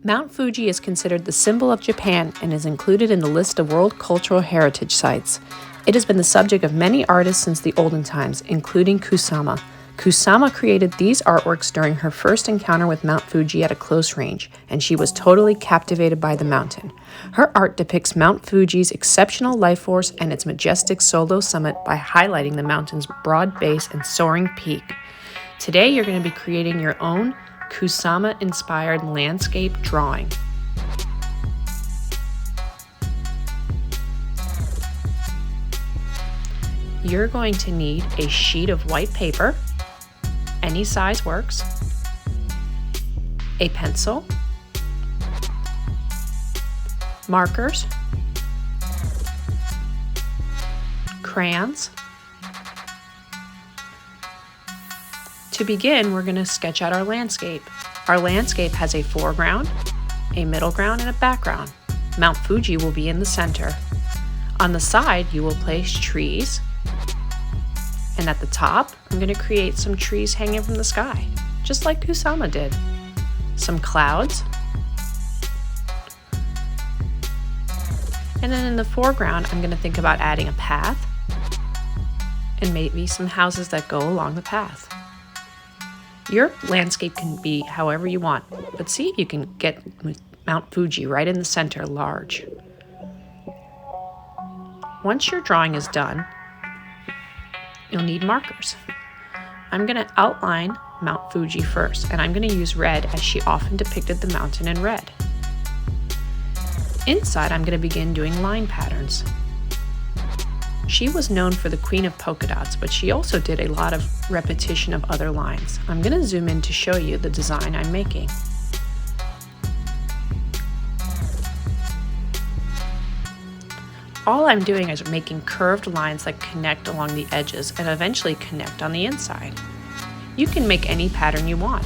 Mount Fuji is considered the symbol of Japan and is included in the list of World Cultural Heritage Sites. It has been the subject of many artists since the olden times, including Kusama. Kusama created these artworks during her first encounter with Mount Fuji at a close range, and she was totally captivated by the mountain. Her art depicts Mount Fuji's exceptional life force and its majestic solo summit by highlighting the mountain's broad base and soaring peak. Today, you're going to be creating your own Kusama-inspired landscape drawing. You're going to need a sheet of white paper, any size works, a pencil, markers, crayons. To begin, we're going to sketch out our landscape. Our landscape has a foreground, a middle ground, and a background. Mount Fuji will be in the center. On the side, you will place trees. And at the top, I'm going to create some trees hanging from the sky, just like Kusama did. Some clouds. And then in the foreground, I'm going to think about adding a path and maybe some houses that go along the path. Your landscape can be however you want, but see if you can get Mount Fuji right in the center large. Once your drawing is done, you'll need markers. I'm going to outline Mount Fuji first, and I'm going to use red as she often depicted the mountain in red. Inside, I'm going to begin doing line patterns. She was known for the queen of polka dots, but she also did a lot of repetition of other lines. I'm going to zoom in to show you the design I'm making. All I'm doing is making curved lines that connect along the edges and eventually connect on the inside. You can make any pattern you want.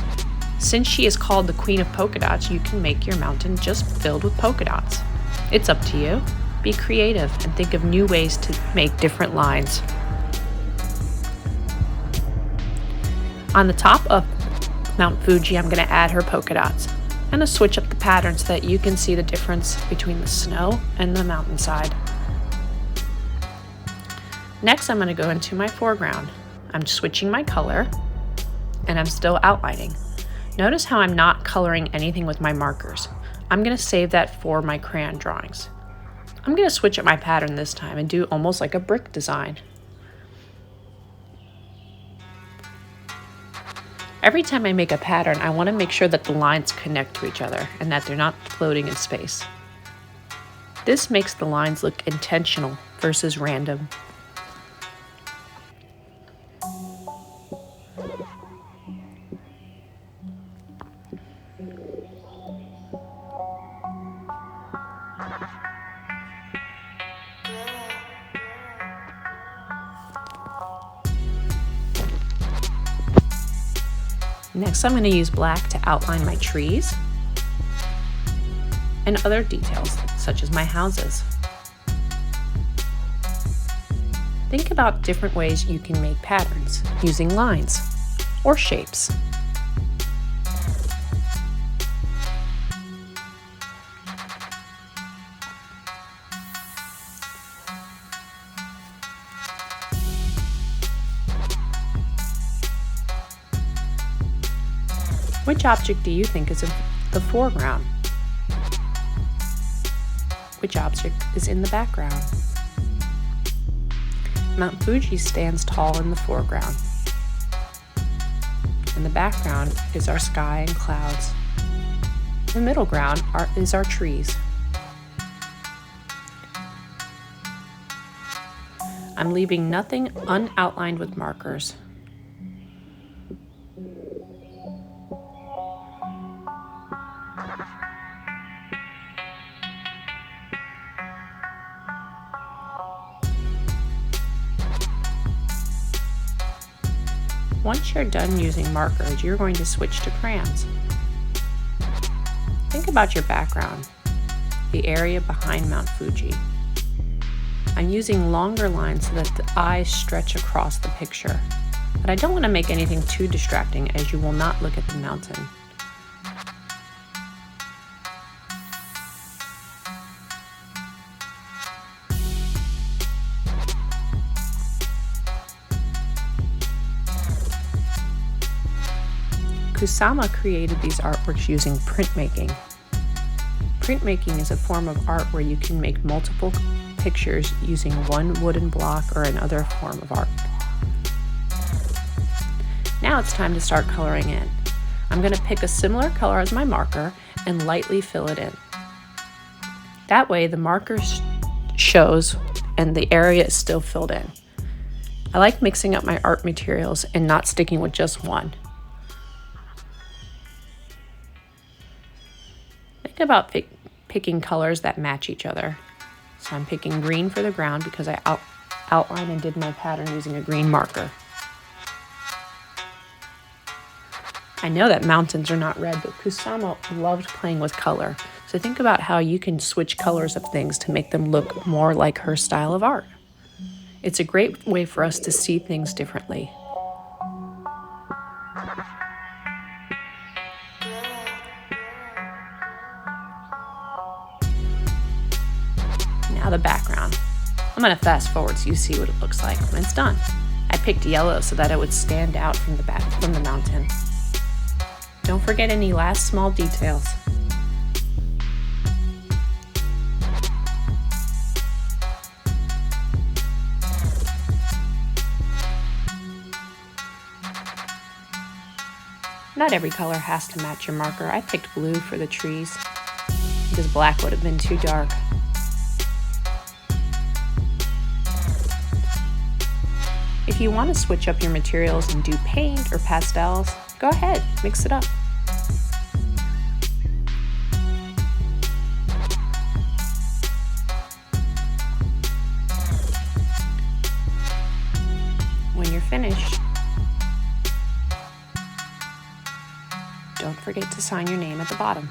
Since she is called the queen of polka dots, you can make your mountain just filled with polka dots. It's up to you. Be creative and think of new ways to make different lines. On the top of Mount Fuji, I'm going to add her polka dots. I'm going to switch up the pattern so that you can see the difference between the snow and the mountainside. Next, I'm going to go into my foreground. I'm switching my color, and I'm still outlining. Notice how I'm not coloring anything with my markers. I'm going to save that for my crayon drawings. I'm going to switch up my pattern this time and do almost like a brick design. Every time I make a pattern, I want to make sure that the lines connect to each other and that they're not floating in space. This makes the lines look intentional versus random. Next, I'm going to use black to outline my trees and other details, such as my houses. Think about different ways you can make patterns using lines or shapes. Which object do you think is in the foreground? Which object is in the background? Mount Fuji stands tall in the foreground. In the background is our sky and clouds. The middle ground is our trees. I'm leaving nothing unoutlined with markers. Once you're done using markers, you're going to switch to crayons. Think about your background, the area behind Mount Fuji. I'm using longer lines so that the eyes stretch across the picture, but I don't want to make anything too distracting as you will not look at the mountain. Kusama created these artworks using printmaking. Printmaking is a form of art where you can make multiple pictures using one wooden block or another form of art. Now it's time to start coloring in. I'm going to pick a similar color as my marker and lightly fill it in. That way the marker shows and the area is still filled in. I like mixing up my art materials and not sticking with just one. Think about picking colors that match each other. So I'm picking green for the ground because I outlined and did my pattern using a green marker. I know that mountains are not red, but Kusama loved playing with color. So think about how you can switch colors of things to make them look more like her style of art. It's a great way for us to see things differently. Now the background. I'm going to fast forward so you see what it looks like when it's done. I picked yellow so that it would stand out from the mountain. Don't forget any last small details. Not every color has to match your marker. I picked blue for the trees because black would have been too dark. If you want to switch up your materials and do paint or pastels, go ahead, mix it up. When you're finished, don't forget to sign your name at the bottom.